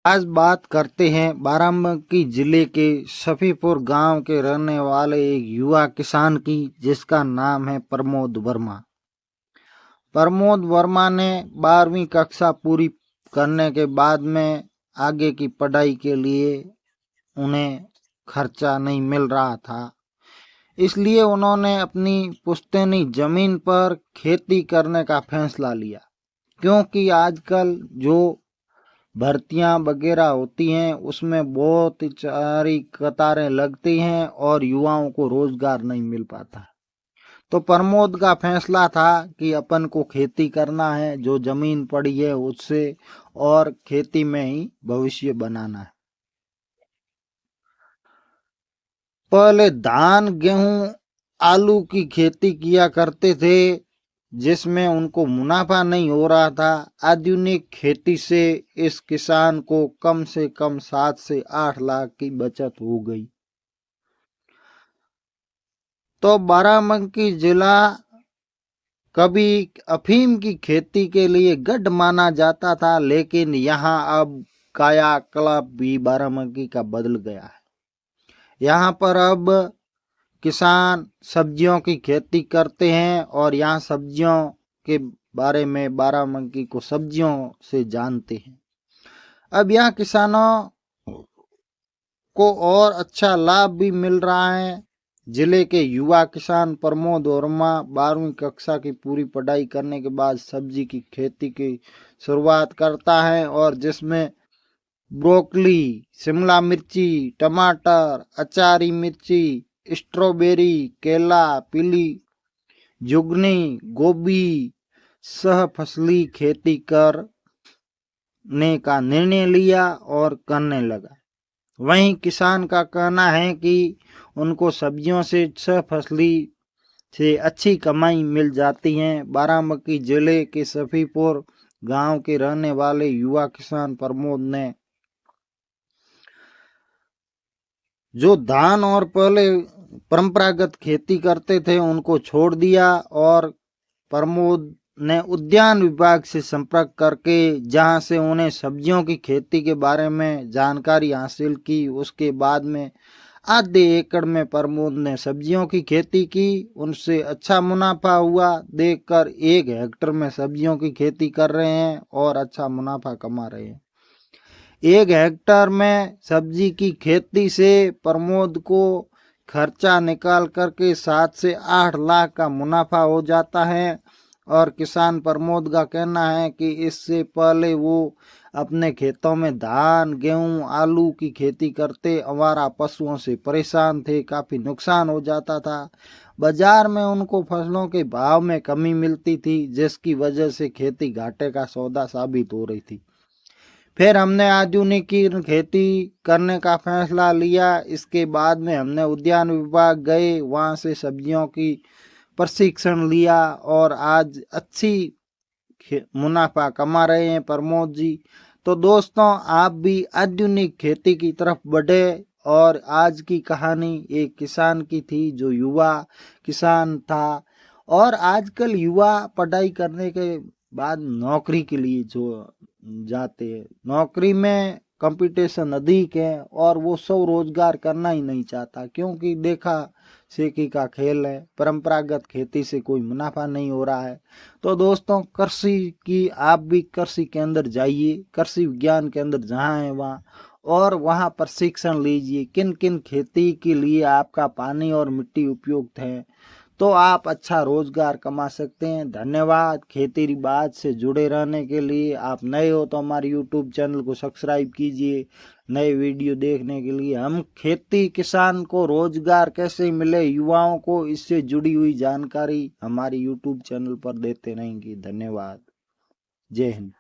आज बात करते हैं बाराबंकी जिले के सफीपुर गांव के रहने वाले एक युवा किसान की, जिसका नाम है प्रमोद वर्मा। प्रमोद वर्मा ने 12वीं कक्षा पूरी करने के बाद में आगे की पढ़ाई के लिए उन्हें खर्चा नहीं मिल रहा था, इसलिए उन्होंने अपनी पुश्तैनी जमीन पर खेती करने का फैसला लिया। क्योंकि आजकल जो भर्तियां वगैरह होती हैं उसमें बहुत सारी कतारें लगती हैं और युवाओं को रोजगार नहीं मिल पाता। तो प्रमोद का फैसला था कि अपन को खेती करना है, जो जमीन पड़ी है उससे, और खेती में ही भविष्य बनाना है। पहले धान, गेहूं, आलू की खेती किया करते थे, जिसमें उनको मुनाफा नहीं हो रहा था। आधुनिक खेती से इस किसान को कम से कम 7 से 8 लाख की बचत हो गई। तो बाराबंकी जिला कभी अफीम की खेती के लिए गढ़ माना जाता था, लेकिन यहाँ अब कायाकल्प भी बाराबंकी का बदल गया है। यहाँ पर अब किसान सब्जियों की खेती करते हैं और यहाँ सब्जियों के बारे में बाराबंकी को सब्जियों से जानते हैं। अब यहाँ किसानों को और अच्छा लाभ भी मिल रहा है। जिले के युवा किसान प्रमोद वर्मा 12वीं कक्षा की पूरी पढ़ाई करने के बाद सब्जी की खेती की शुरुआत करता है, और जिसमें ब्रोकली, शिमला मिर्ची, टमाटर, अचारी मिर्ची, स्ट्रॉबेरी, केला, पीली जुगनी, गोभी सह फसली खेती करने का निर्णय लिया और करने लगा। वहीं किसान का कहना है कि उनको सब्जियों से सह फसली से अच्छी कमाई मिल जाती है। बाराबंकी जिले के सफीपुर गांव के रहने वाले युवा किसान प्रमोद ने जो धान और पहले परंपरागत खेती करते थे उनको छोड़ दिया, और प्रमोद ने उद्यान विभाग से संपर्क करके जहां से उन्हें सब्जियों की खेती के बारे में जानकारी हासिल की, उसके बाद में आधे एकड़ में प्रमोद ने सब्जियों की खेती की। उनसे अच्छा मुनाफा हुआ देखकर 1 हेक्टेयर में सब्जियों की खेती कर रहे हैं और अच्छा मुनाफा कमा रहे हैं। 1 हेक्टेयर में सब्जी की खेती से प्रमोद को खर्चा निकाल करके 7 से 8 लाख का मुनाफा हो जाता है। और किसान प्रमोद का कहना है कि इससे पहले वो अपने खेतों में धान, गेहूं, आलू की खेती करते, आवारा पशुओं से परेशान थे, काफी नुकसान हो जाता था। बाजार में उनको फसलों के भाव में कमी मिलती थी, जिसकी वजह से खेती घाटे का सौदा साबित हो रही थी। फिर हमने आधुनिक खेती करने का फैसला लिया। इसके बाद में हमने उद्यान विभाग गए, वहां से सब्जियों की प्रशिक्षण लिया और आज अच्छी मुनाफा कमा रहे हैं प्रमोद जी। तो दोस्तों, आप भी आधुनिक खेती की तरफ बढ़े। और आज की कहानी एक किसान की थी जो युवा किसान था, और आजकल युवा पढ़ाई करने के बाद नौकरी के लिए जो जाते हैं, नौकरी में कंपटीशन अधिक है और वो सब रोजगार करना ही नहीं चाहता, क्योंकि देखा सेकी का खेल है, परंपरागत खेती से कोई मुनाफा नहीं हो रहा है। तो दोस्तों, कृषि की आप भी कृषि के अंदर जाइए, कृषि विज्ञान के अंदर जहाँ है वहाँ, और वहाँ प्रशिक्षण लीजिए किन किन खेती के लिए आपका पानी और मिट्टी उपयुक्त है, तो आप अच्छा रोजगार कमा सकते हैं। धन्यवाद। खेती बात से जुड़े रहने के लिए आप नए हो तो हमारे YouTube चैनल को सब्सक्राइब कीजिए नए वीडियो देखने के लिए। हम खेती किसान को रोजगार कैसे मिले, युवाओं को इससे जुड़ी हुई जानकारी हमारे YouTube चैनल पर देते रहेंगे। धन्यवाद। जय हिंद।